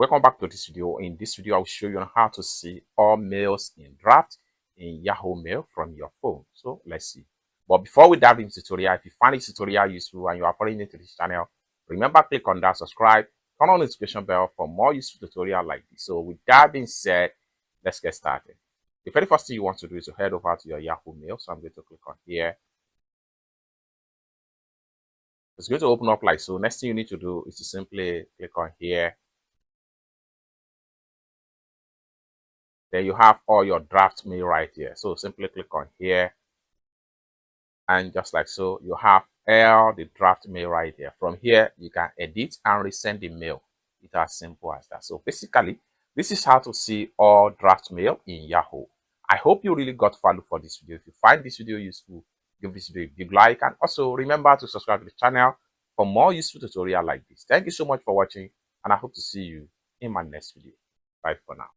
Welcome back to this video. In this video, I'll show you on how to see all mails in draft in Yahoo Mail from your phone. So let's see. But before we dive into the tutorial, if you find this tutorial useful and you are following into this channel, remember click on that subscribe, turn on the notification bell for more useful tutorial like this. So with that being said, let's get started. The very first thing you want to do is to head over to your Yahoo Mail. So I'm going to click on here. It's going to open up like so. Next thing you need to do is to simply click on here. Then you have all your draft mail right here. So simply click on here. And just like so, you have all the draft mail right here. From here, you can edit and resend the mail. It's as simple as that. So basically, this is how to see all draft mail in Yahoo. I hope you really got value for this video. If you find this video useful, give this video a big like. And also remember to subscribe to the channel for more useful tutorial like this. Thank you so much for watching. And I hope to see you in my next video. Bye for now.